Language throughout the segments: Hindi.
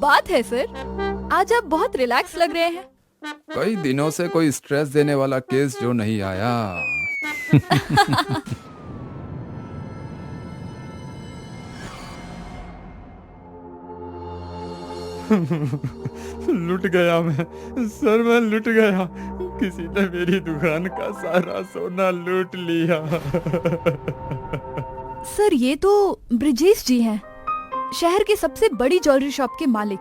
बात है सर, आज आप बहुत रिलैक्स लग रहे हैं। कई दिनों से कोई स्ट्रेस देने वाला केस जो नहीं आया। लुट गया मैं सर, मैं लुट गया। किसी ने मेरी दुकान का सारा सोना लूट लिया। सर ये तो ब्रिजेश जी हैं, शहर की सबसे बड़ी ज्वेलरी शॉप के मालिक।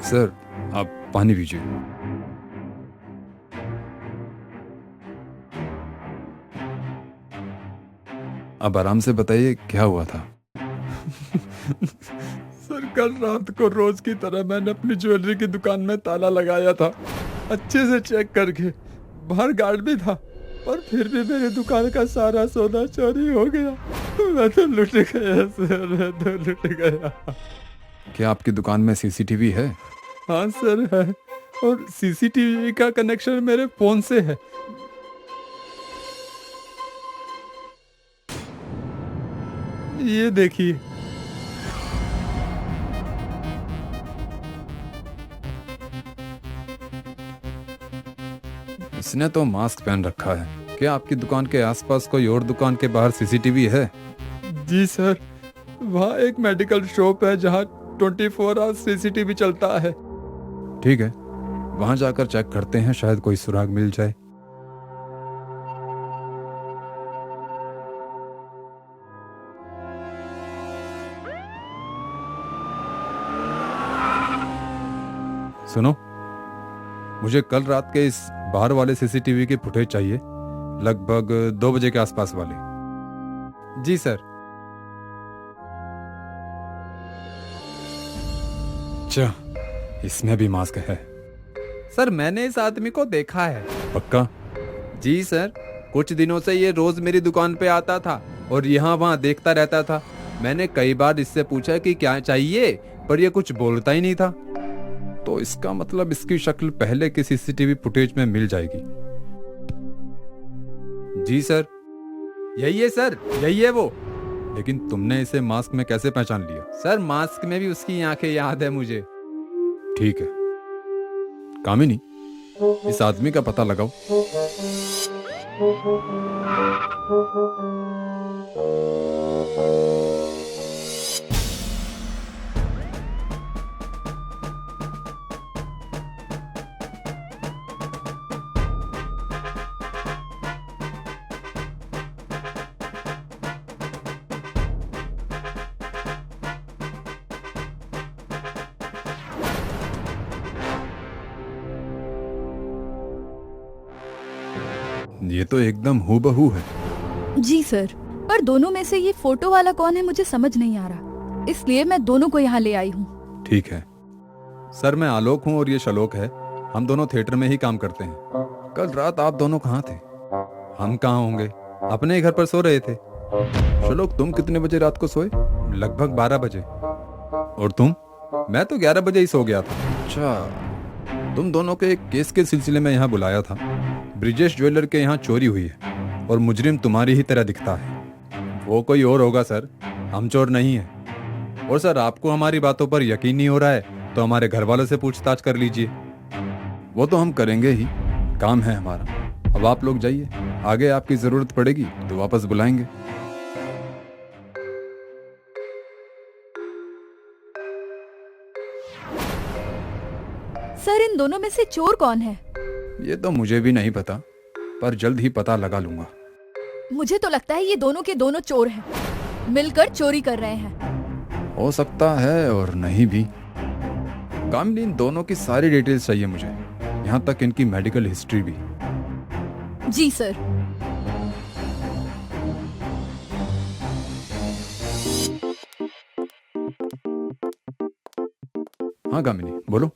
सर आप पानी पीजिए। अब आराम से बताइए क्या हुआ था। सर कल रात को रोज की तरह मैंने अपनी ज्वेलरी की दुकान में ताला लगाया था, अच्छे से चेक करके। बाहर गार्ड भी था, पर फिर भी मेरी दुकान का सारा सोना चोरी हो गया। मैं तो लुट गया सर, मैं तो लुट गया। क्या आपकी दुकान में सीसीटीवी है? हाँ सर है, और सीसीटीवी का कनेक्शन मेरे फोन से है। ये देखिए। इसने तो मास्क पहन रखा है। क्या आपकी दुकान के आसपास कोई और दुकान के बाहर सीसीटीवी है? जी सर, वहाँ एक मेडिकल शॉप है जहाँ 24 आवर सीसीटीवी चलता है। ठीक है, वहां जाकर चेक करते हैं, शायद कोई सुराग मिल जाए। सुनो, मुझे कल रात के इस बाहर वाले सीसीटीवी की फुटेज चाहिए, लगभग 2 बजे के आसपास वाले। जी सर। अच्छा, इसमें भी मास्क है। सर मैंने इस आदमी को देखा है। पक्का? जी सर, कुछ दिनों से ये रोज मेरी दुकान पे आता था और यहाँ वहाँ देखता रहता था। मैंने कई बार इससे पूछा कि क्या चाहिए, पर ये कुछ बोलता ही नहीं था। तो इसका मतलब इसकी शक्ल पहले की सीसीटीवी फुटेज में मिल जाएगी। जी सर, यही है सर, यही है वो। लेकिन तुमने इसे मास्क में कैसे पहचान लिया? सर मास्क में भी उसकी आंखें याद है मुझे। ठीक है कामिनी, इस आदमी का पता लगाओ। ये तो एकदम हूबहू है। जी सर, पर दोनों में से ये फोटो वाला कौन है मुझे समझ नहीं आ रहा, इसलिए मैं दोनों को यहाँ ले आई हूँ। ठीक है सर, मैं आलोक हूँ और ये शलोक है। हम दोनों थिएटर में ही काम करते हैं। कल रात आप दोनों कहाँ थे? हम कहाँ होंगे, अपने ही घर पर सो रहे थे। शलोक, तुम कितने बजे रात को सोए? लगभग 12 बजे। और तुम? मैं तो 11 बजे ही सो गया था। अच्छा, तुम दोनों के एक केस के सिलसिले में यहाँ बुलाया था। ब्रिजेश ज्वेलर के यहाँ चोरी हुई है और मुजरिम तुम्हारी ही तरह दिखता है। वो कोई और होगा सर, हम चोर नहीं है। और सर आपको हमारी बातों पर यकीन नहीं हो रहा है तो हमारे घर वालों से पूछताछ कर लीजिए। वो तो हम करेंगे ही, काम है हमारा। अब आप लोग जाइए, आगे आपकी जरूरत पड़ेगी तो वापस बुलाएंगे। सर इन दोनों में से चोर कौन है? ये तो मुझे भी नहीं पता, पर जल्द ही पता लगा लूंगा। मुझे तो लगता है ये दोनों के दोनों चोर हैं, मिलकर चोरी कर रहे हैं। हो सकता है और नहीं भी। कामिनी, इन दोनों की सारी डिटेल्स चाहिए मुझे, यहाँ तक इनकी मेडिकल हिस्ट्री भी। जी सर। हाँ कामिनी, बोलो।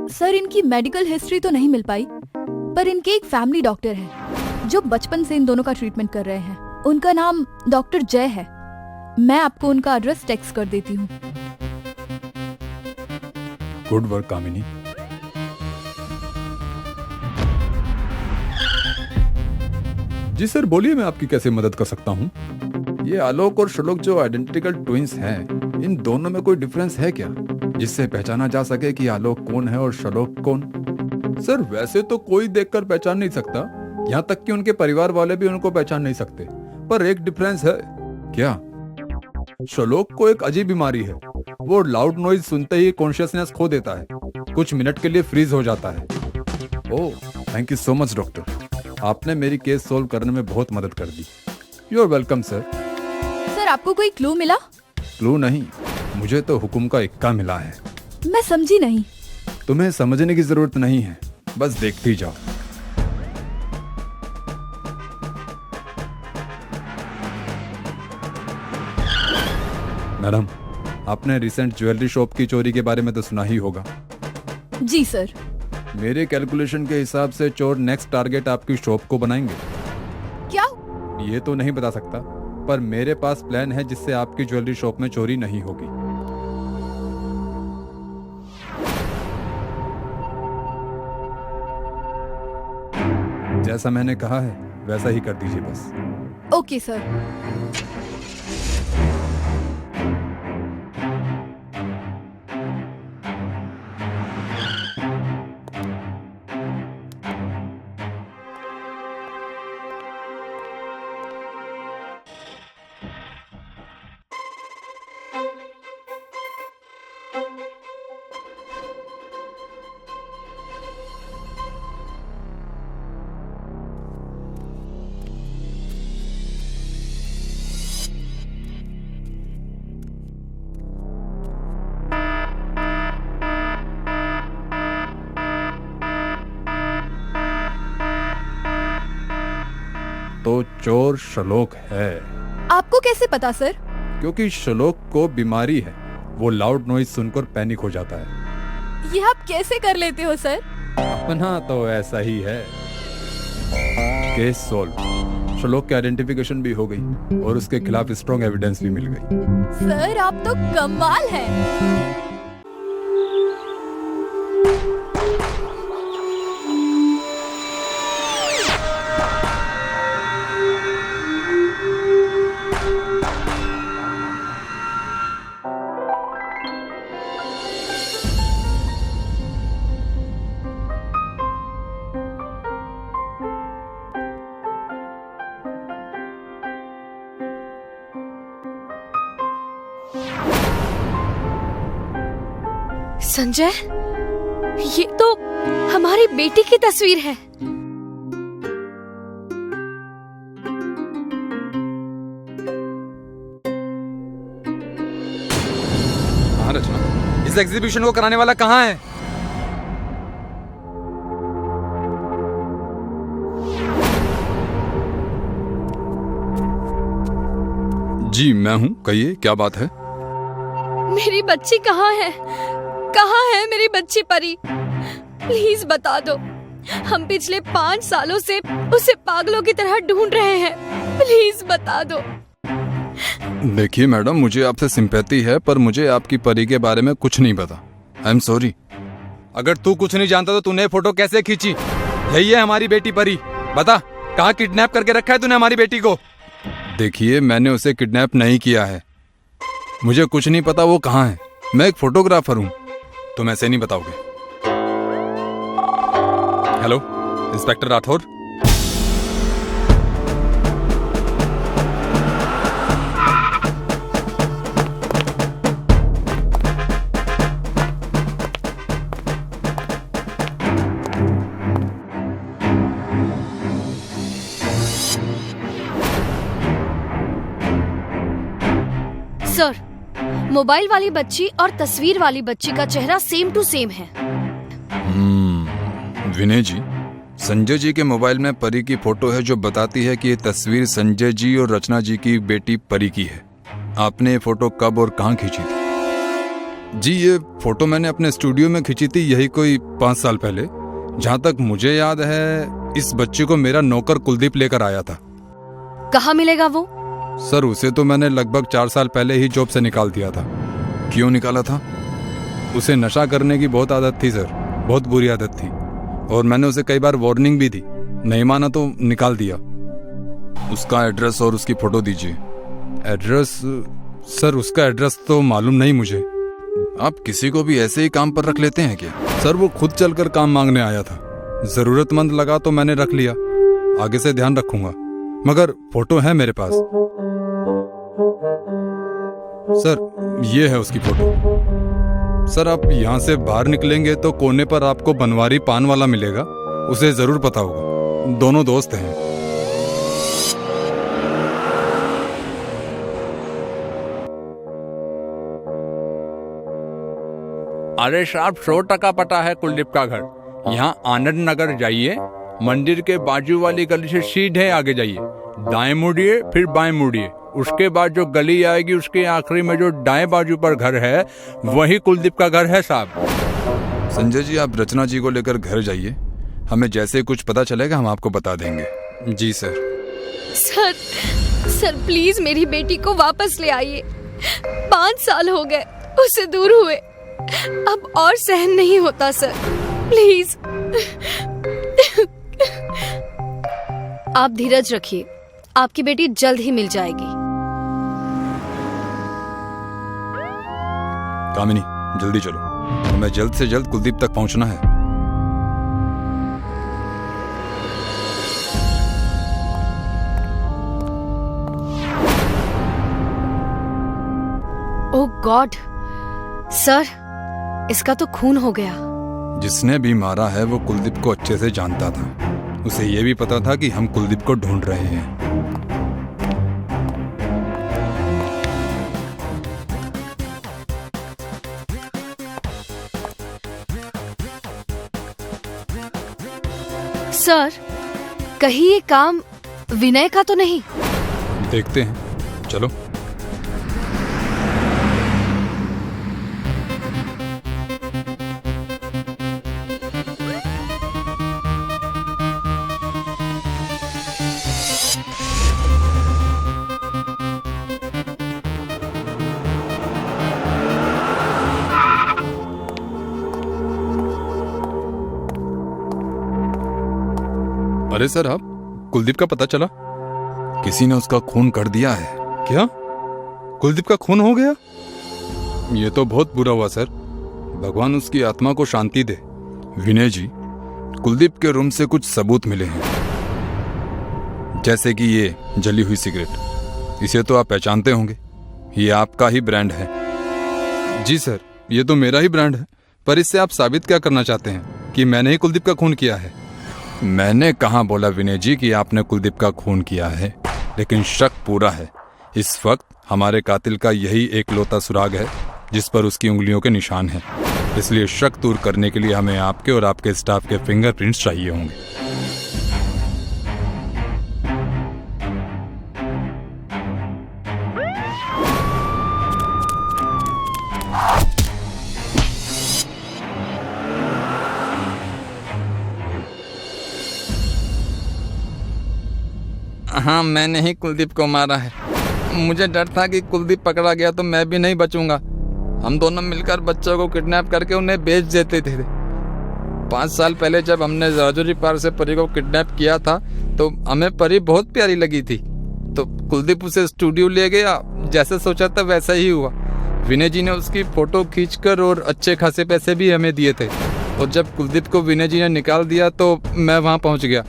सर इनकी मेडिकल हिस्ट्री तो नहीं मिल पाई, पर इनके एक फैमिली डॉक्टर हैं जो बचपन से इन दोनों का ट्रीटमेंट कर रहे हैं। उनका नाम डॉक्टर जय है। मैं आपको उनका एड्रेस टेक्स्ट कर देती हूँ। गुड वर्क कामिनी। जी सर, बोलिए, मैं आपकी कैसे मदद कर सकता हूँ? ये आलोक और शलोक जो आइडेंटिकल ट्विंस हैं, इन दोनों में कोई डिफरेंस है क्या जिससे पहचाना जा सके कि आलोक कौन है और शलोक कौन? सर वैसे तो कोई देखकर पहचान नहीं सकता, यहाँ तक कि उनके परिवार वाले भी उनको पहचान नहीं सकते, पर एक डिफरेंस है। क्या? शलोक को एक अजीब बीमारी है, वो लाउड नॉइज सुनते ही कॉन्शियसनेस खो देता है, कुछ मिनट के लिए फ्रीज हो जाता है। Oh thank you so much doctor, आपने मेरी केस सोल्व करने में बहुत मदद कर दी। You are welcome sir. Sir आपको कोई क्लू मिला? क्लू नहीं, मुझे तो हुक्म का इक्का मिला है। मैं समझी नहीं। तुम्हें समझने की जरूरत नहीं है, बस देखती जाओ। मैडम, आपने रिसेंट ज्वेलरी शॉप की चोरी के बारे में तो सुना ही होगा। जी सर। मेरे कैलकुलेशन के हिसाब से चोर नेक्स्ट टारगेट आपकी शॉप को बनाएंगे। क्या? ये तो नहीं बता सकता, पर मेरे पास प्लान है जिससे आपकी ज्वेलरी शॉप में चोरी नहीं होगी। जैसा मैंने कहा है वैसा ही कर दीजिए बस। Okay sir. तो चोर शलोक है। आपको कैसे पता सर? क्योंकि शलोक को बीमारी है, वो लाउड नॉइज सुनकर पैनिक हो जाता है। ये आप कैसे कर लेते हो सर? अपना तो ऐसा ही है। केस सोल्व, शलोक की आइडेंटिफिकेशन भी हो गई और उसके खिलाफ स्ट्रॉन्ग एविडेंस भी मिल गई। सर आप तो कमाल है। संजय, ये तो हमारी बेटी की तस्वीर है। हाँ रचना, इस एग्जीबिशन को कराने वाला कहाँ है? जी मैं हूँ, कहिए क्या बात है? मेरी बच्ची कहाँ है? कहाँ है मेरी बच्ची परी? प्लीज बता दो। हम पिछले 5 सालों से उसे पागलों की तरह ढूंढ रहे हैं। प्लीज बता दो। देखिए मैडम, मुझे आपसे सिंपैथी है, पर मुझे आपकी परी के बारे में कुछ नहीं पता। I am sorry. अगर तू कुछ नहीं जानता तो तूने फोटो कैसे खींची? यही है हमारी बेटी परी। बता, कहाँ किडनैप करके रखा है तूने हमारी बेटी को? देखिए, मैंने उसे किडनैप नहीं किया है। मुझे कुछ नहीं पता वो कहाँ है। मैं एक फोटोग्राफर हूँ। तुम ऐसे नहीं बताओगे। Hello, inspector Rathore. Sir, mobile वाली बच्ची और तस्वीर वाली बच्ची का चेहरा सेम टू सेम है। विनय जी, संजय जी के मोबाइल में परी की फोटो है जो बताती है कि ये तस्वीर संजय जी और रचना जी की बेटी परी की है। आपने ये फोटो कब और कहाँ खींची थी? जी ये फोटो मैंने अपने स्टूडियो में खींची थी, यही कोई 5 साल पहले। जहाँ तक मुझे याद है इस बच्चे को मेरा नौकर कुलदीप लेकर आया था। कहाँ मिलेगा वो? सर उसे तो मैंने लगभग 4 साल पहले ही जॉब से निकाल दिया था। क्यों निकाला था? उसे नशा करने की बहुत आदत थी सर, बहुत बुरी आदत थी, और मैंने उसे कई बार वार्निंग भी दी, नहीं माना तो निकाल दिया। उसका एड्रेस और उसकी फोटो दीजिए। एड्रेस सर उसका एड्रेस तो मालूम नहीं मुझे। आप किसी को भी ऐसे ही काम पर रख लेते हैं क्या? सर वो खुद चलकर काम मांगने आया था, जरूरतमंद लगा तो मैंने रख लिया, आगे से ध्यान रखूंगा। मगर फोटो है मेरे पास। सर ये है उसकी फोटो। सर आप यहाँ से बाहर निकलेंगे तो कोने पर आपको बनवारी पान वाला मिलेगा, उसे जरूर पता होगा, दोनों दोस्त हैं। अरे साहब 100% पता है कुलदीप का घर। यहाँ आनंद नगर जाइए, मंदिर के बाजू वाली गली से सीधे आगे जाइए, दाएं मुड़िए फिर बाएं मुड़िए, उसके बाद जो गली आएगी उसके आखिरी में जो दाएं बाजू पर घर है वही कुलदीप का घर है साहब। संजय जी आप रचना जी को लेकर घर जाइए, हमें जैसे कुछ पता चलेगा हम आपको बता देंगे। जी सर। सर प्लीज मेरी बेटी को वापस ले आइए। 5 साल हो गए उससे दूर हुए, अब और सहन नहीं होता सर, प्लीज। आप धीरज रखिए, आपकी बेटी जल्द ही मिल जाएगी। कामिनी जल्दी चलो, हमें जल्द से जल्द कुलदीप तक पहुंचना है। ओह गॉड सर, इसका तो खून हो गया। जिसने भी मारा है वो कुलदीप को अच्छे से जानता था, उसे ये भी पता था कि हम कुलदीप को ढूंढ रहे हैं। सर कहीं ये काम विनय का तो नहीं? देखते हैं, चलो। अरे सर आप, कुलदीप का पता चला, किसी ने उसका खून कर दिया है। क्या कुलदीप का खून हो गया? ये तो बहुत बुरा हुआ सर, भगवान उसकी आत्मा को शांति दे। विनय जी, कुलदीप के रूम से कुछ सबूत मिले हैं, जैसे कि ये जली हुई सिगरेट, इसे तो आप पहचानते होंगे, ये आपका ही ब्रांड है। जी सर, ये तो मेरा ही ब्रांड है, पर इससे आप साबित क्या करना चाहते हैं कि मैंने ही कुलदीप का खून किया है? मैंने कहाँ बोला विनय जी कि आपने कुलदीप का खून किया है, लेकिन शक पूरा है। इस वक्त हमारे कातिल का यही एकलौता सुराग है जिस पर उसकी उंगलियों के निशान हैं, इसलिए शक दूर करने के लिए हमें आपके और आपके स्टाफ के फिंगरप्रिंट्स चाहिए होंगे। हाँ मैंने ही कुलदीप को मारा है। मुझे डर था कि कुलदीप पकड़ा गया तो मैं भी नहीं बचूंगा। हम दोनों मिलकर बच्चों को किडनैप करके उन्हें बेच देते थे। 5 साल पहले जब हमने राजौरी पार से परी को किडनैप किया था तो हमें परी बहुत प्यारी लगी थी, तो कुलदीप उसे स्टूडियो ले गया, जैसे सोचा था वैसा ही हुआ। विनय जी ने उसकी फोटो खींचकर और अच्छे खासे पैसे भी हमें दिए थे, और जब कुलदीप को विनय जी ने निकाल दिया तो मैं वहाँ पहुँच गया।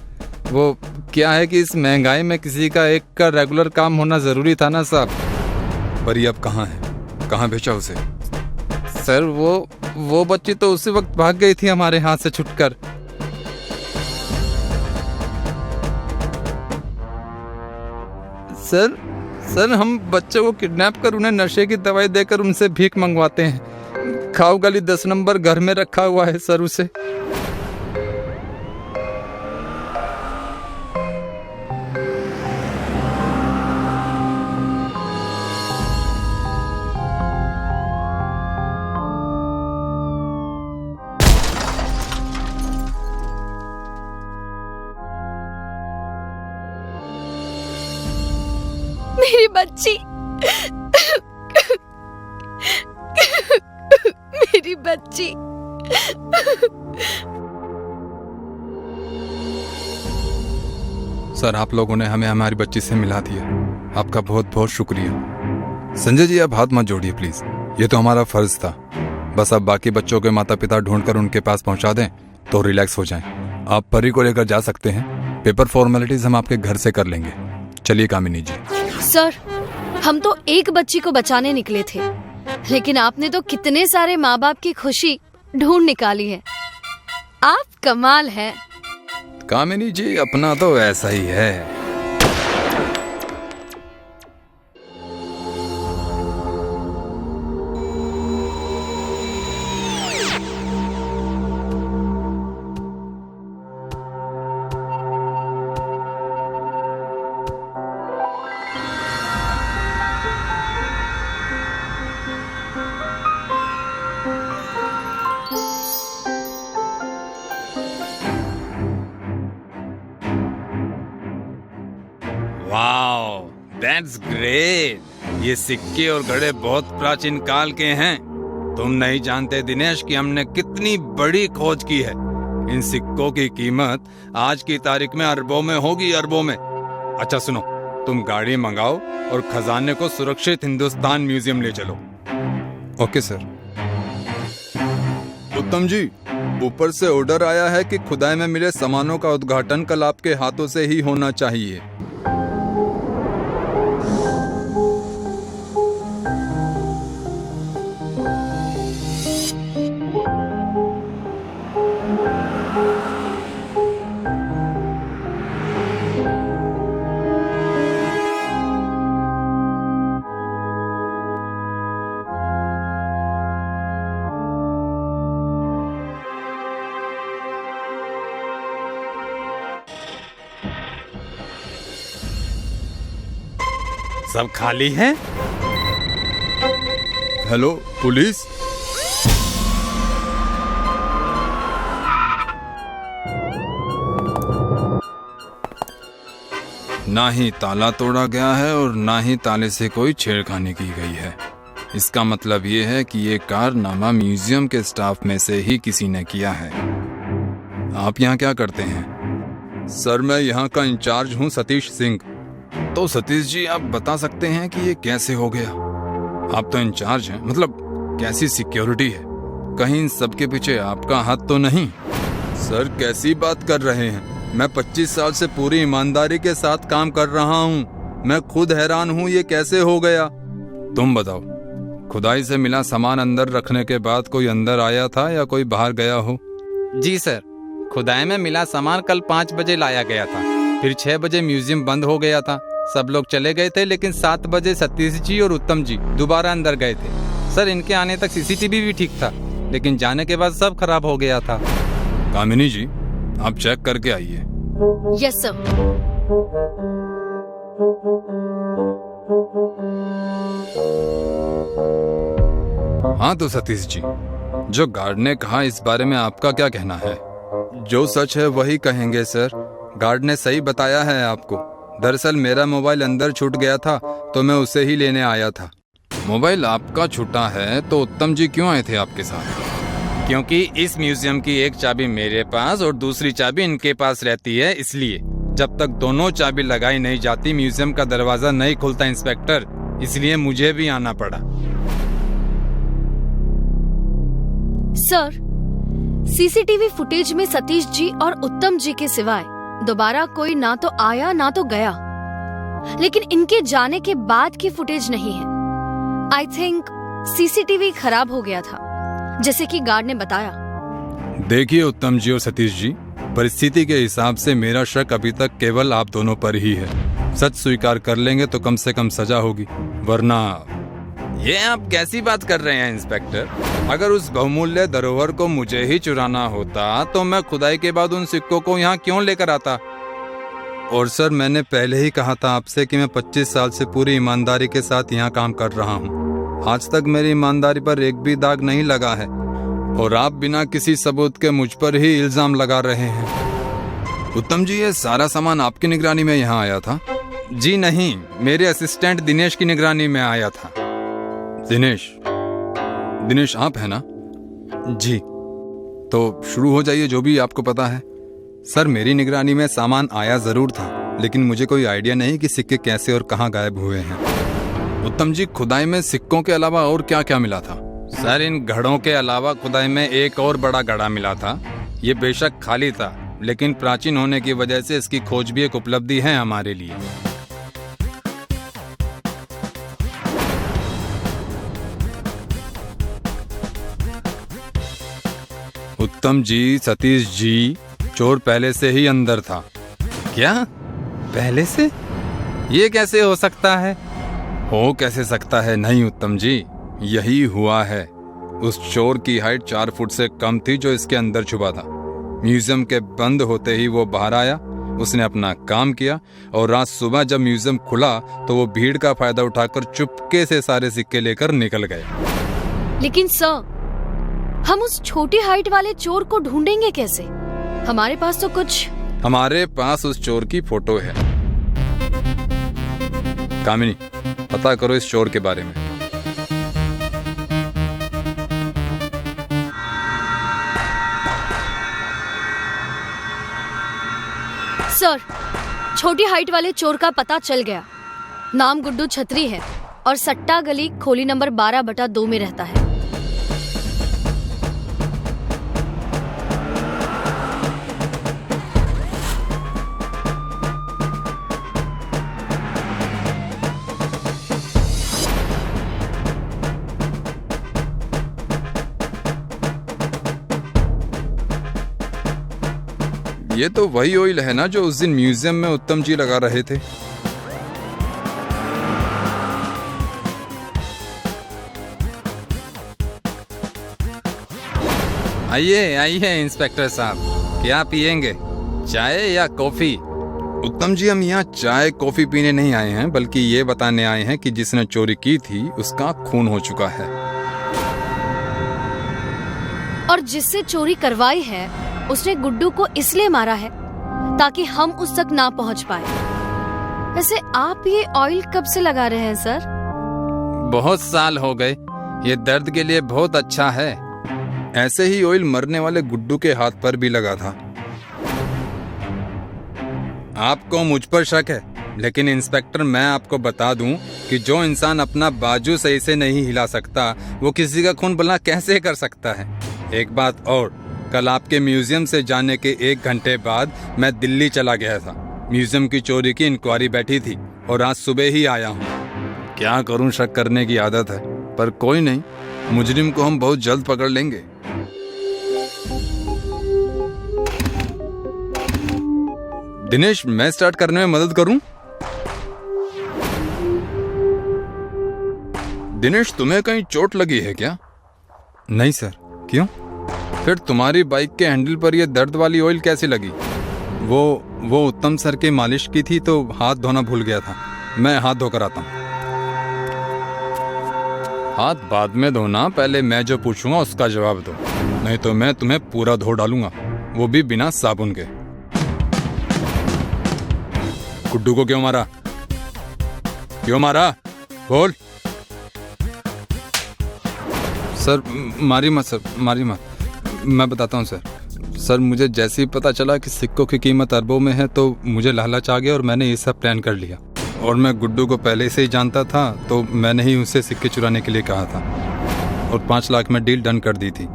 वो क्या है कि इस महंगाई में किसी का एक का रेगुलर काम होना जरूरी था ना साहब। परी अब कहाँ है, कहाँ भेजा उसे? सर वो बच्ची तो उसी वक्त भाग गई थी हमारे हाथ से छुटकर। सर हम बच्चों को किडनैप कर उन्हें नशे की दवाई देकर उनसे भीख मंगवाते हैं। खाऊ गली 10 नंबर घर में रखा हुआ है सर उसे। मेरी बच्ची, मेरी बच्ची। सर आप लोगों ने हमें हमारी बच्ची से मिला दिया, आपका बहुत बहुत शुक्रिया। संजय जी, आप हाथ मत जोड़िए प्लीज, ये तो हमारा फर्ज था। बस अब बाकी बच्चों के माता पिता ढूंढकर उनके पास पहुंचा दें तो रिलैक्स हो जाएं। आप परी को लेकर जा सकते हैं, पेपर फॉर्मेलिटीज हम आपके घर से कर लेंगे। चलिए कामिनी जी। सर, हम तो एक बच्ची को बचाने निकले थे, लेकिन आपने तो कितने सारे माँ बाप की खुशी ढूंढ निकाली है। आप कमाल हैं। कामिनी जी, अपना तो ऐसा ही है। Wow, that's great. ये सिक्के और घड़े बहुत प्राचीन काल के हैं। तुम नहीं जानते दिनेश कि हमने कितनी बड़ी खोज की है। इन सिक्कों की कीमत आज की तारीख में अरबों में होगी, अरबों में। अच्छा सुनो, तुम गाड़ी मंगाओ और खजाने को सुरक्षित हिंदुस्तान म्यूजियम ले चलो। Okay sir. उत्तम जी, ऊपर से ऑर्डर आया है कि खुदाई में मिले सामानों का उद्घाटन कल आपके हाथों से ही होना चाहिए। सब खाली है? Hello police. ना ही ताला तोड़ा गया है और ना ही ताले से कोई छेड़खानी की गई है। इसका मतलब ये है कि ये कारनामा म्यूजियम के स्टाफ में से ही किसी ने किया है। आप यहाँ क्या करते हैं? सर, मैं यहाँ का इंचार्ज हूँ, सतीश सिंह। तो सतीश जी, आप बता सकते हैं कि ये कैसे हो गया? आप तो इंचार्ज हैं, मतलब कैसी सिक्योरिटी है? कहीं इन सब के पीछे आपका हाथ तो नहीं? सर, कैसी बात कर रहे हैं? मैं 25 साल से पूरी ईमानदारी के साथ काम कर रहा हूँ। मैं खुद हैरान हूँ ये कैसे हो गया। तुम बताओ, खुदाई से मिला सामान अंदर रखने के बाद कोई अंदर आया था या कोई बाहर गया हो? जी सर, खुदाई में मिला सामान कल 5 बजे लाया गया था। फिर 6 बजे म्यूजियम बंद हो गया था। सब लोग चले गए थे, लेकिन 7 बजे सतीश जी और उत्तम जी दोबारा अंदर गए थे। सर, इनके आने तक सीसीटीवी भी ठीक था, लेकिन जाने के बाद सब खराब हो गया था। कामिनी जी, आप चेक करके आइए। Yes sir. हाँ तो सतीश जी, जो गार्ड ने कहा इस बारे में आपका क्या कहना है? जो सच है वही कहेंगे सर। गार्ड ने सही बताया है आपको। दरअसल मेरा मोबाइल अंदर छूट गया था तो मैं उसे ही लेने आया था। मोबाइल आपका छूटा है तो उत्तम जी क्यों आए थे आपके साथ? क्योंकि इस म्यूजियम की एक चाबी मेरे पास और दूसरी चाबी इनके पास रहती है, इसलिए जब तक दोनों चाबी लगाई नहीं जाती म्यूजियम का दरवाजा नहीं खुलता इंस्पेक्टर। इसलिए मुझे भी आना पड़ा। सर, सीसीटीवी फुटेज में सतीश जी और उत्तम जी के सिवाय दोबारा कोई ना तो आया ना तो गया, लेकिन इनके जाने के बाद की फुटेज नहीं है। आई थिंक सीसीटीवी खराब हो गया था, जैसे कि गार्ड ने बताया। देखिए उत्तम जी और सतीश जी, परिस्थिति के हिसाब से मेरा शक अभी तक केवल आप दोनों पर ही है। सच स्वीकार कर लेंगे तो कम से कम सजा होगी, वरना। ये आप कैसी बात कर रहे हैं इंस्पेक्टर? अगर उस बहुमूल्य धरोहर को मुझे ही चुराना होता तो मैं खुदाई के बाद उन सिक्कों को यहाँ क्यों लेकर आता? और सर, मैंने पहले ही कहा था आपसे कि मैं 25 साल से पूरी ईमानदारी के साथ यहाँ काम कर रहा हूँ। आज तक मेरी ईमानदारी पर एक भी दाग नहीं लगा है और आप बिना किसी सबूत के मुझ पर ही इल्जाम लगा रहे हैं। उत्तम जी, ये सारा सामान आपकी निगरानी में यहाँ आया था? जी नहीं, मेरे असिस्टेंट दिनेश की निगरानी में आया था। दिनेश आप है ना? जी। तो शुरू हो जाइए जो भी आपको पता है। सर, मेरी निगरानी में सामान आया जरूर था, लेकिन मुझे कोई आइडिया नहीं कि सिक्के कैसे और कहाँ गायब हुए हैं। उत्तम जी, खुदाई में सिक्कों के अलावा और क्या क्या मिला था? सर, इन घड़ों के अलावा खुदाई में एक और बड़ा घड़ा मिला था। ये बेशक खाली था, लेकिन प्राचीन होने की वजह से इसकी खोज भी एक उपलब्धि है हमारे लिए। उत्तम जी, सतीश जी, चोर पहले से ही अंदर था। क्या? पहले से? ये कैसे हो सकता है? हो कैसे सकता है? नहीं उत्तम जी, यही हुआ है। उस चोर की हाइट 4 फुट से कम थी जो इसके अंदर छुपा था। म्यूजियम के बंद होते ही वो बाहर आया, उसने अपना काम किया और रात सुबह जब म्यूजियम खुला तो वो भीड़ का फायदा उठाकर चुपके से सारे सिक्के लेकर निकल गए। लेकिन सर, हम उस छोटी हाइट वाले चोर को ढूंढेंगे कैसे? हमारे पास तो कुछ। हमारे पास उस चोर की फोटो है। कामिनी, पता करो इस चोर के बारे में। सर, छोटी हाइट वाले चोर का पता चल गया। नाम गुड्डू छतरी है और सट्टा गली खोली नंबर 12/2 में रहता है। ये तो वही ऑयल है ना जो उस दिन म्यूजियम में उत्तम जी लगा रहे थे। आइए आइए इंस्पेक्टर साहब, क्या पिएंगे, चाय या कॉफी? उत्तम जी, हम यहाँ चाय कॉफी पीने नहीं आए हैं, बल्कि ये बताने आए हैं कि जिसने चोरी की थी उसका खून हो चुका है। और जिससे चोरी करवाई है उसने गुड्डू को इसलिए मारा है ताकि हम उस तक ना पहुंच पाए। वैसे आप ये ऑयल कब से लगा रहे हैं सर? बहुत साल हो गए। ये दर्द के लिए बहुत अच्छा है। ऐसे ही ऑयल मरने वाले गुड्डू के हाथ पर भी लगा था। आपको मुझ पर शक है, लेकिन इंस्पेक्टर मैं आपको बता दूं कि जो इंसान अपना बाजू सही से नहीं हिला सकता वो किसी का खून भला कैसे कर सकता है। एक बात और, कल आपके म्यूजियम से जाने के 1 घंटे बाद मैं दिल्ली चला गया था। म्यूजियम की चोरी की इंक्वायरी बैठी थी और आज सुबह ही आया हूँ। क्या करूँ, शक करने की आदत है, पर कोई नहीं, मुजरिम को हम बहुत जल्द पकड़ लेंगे। दिनेश, मैं स्टार्ट करने में मदद करूं? दिनेश, तुम्हें कहीं चोट लगी है क्या? नहीं सर। क्यों? फिर तुम्हारी बाइक के हैंडल पर यह दर्द वाली ऑयल कैसे लगी? वो उत्तम सर के मालिश की थी तो हाथ धोना भूल गया था। मैं हाथ धोकर आता हूँ। हाथ बाद में धोना, पहले मैं जो पूछूंगा उसका जवाब दो, नहीं तो मैं तुम्हें पूरा धो डालूंगा, वो भी बिना साबुन के। गुड्डू को क्यों मारा? क्यों मारा? बोल। सर मारी मत, सर मारी मत। मैं बताता हूँ सर, मुझे जैसे ही पता चला कि सिक्कों की कीमत अरबों में है तो मुझे लालच आ गया और मैंने ये सब प्लान कर लिया। और मैं गुड्डू को पहले से ही जानता था तो मैंने ही उसे सिक्के चुराने के लिए कहा था और 5 लाख में डील डन कर दी थी।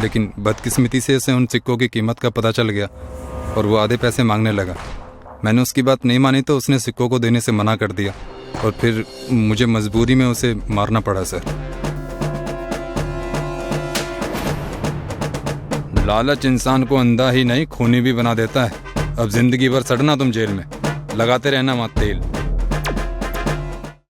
लेकिन बदकिस्मती से उसे उन सिक्कों की कीमत का पता चल गया और वो आधे पैसे मांगने लगा। मैंने उसकी बात नहीं मानी तो उसने सिक्कों को देने से मना कर दिया और फिर मुझे मजबूरी में उसे मारना पड़ा सर। लालच इंसान को अंधा ही नहीं खूनी भी बना देता है। अब जिंदगी भर सड़ना तुम जेल में, लगाते रहना मत तेल।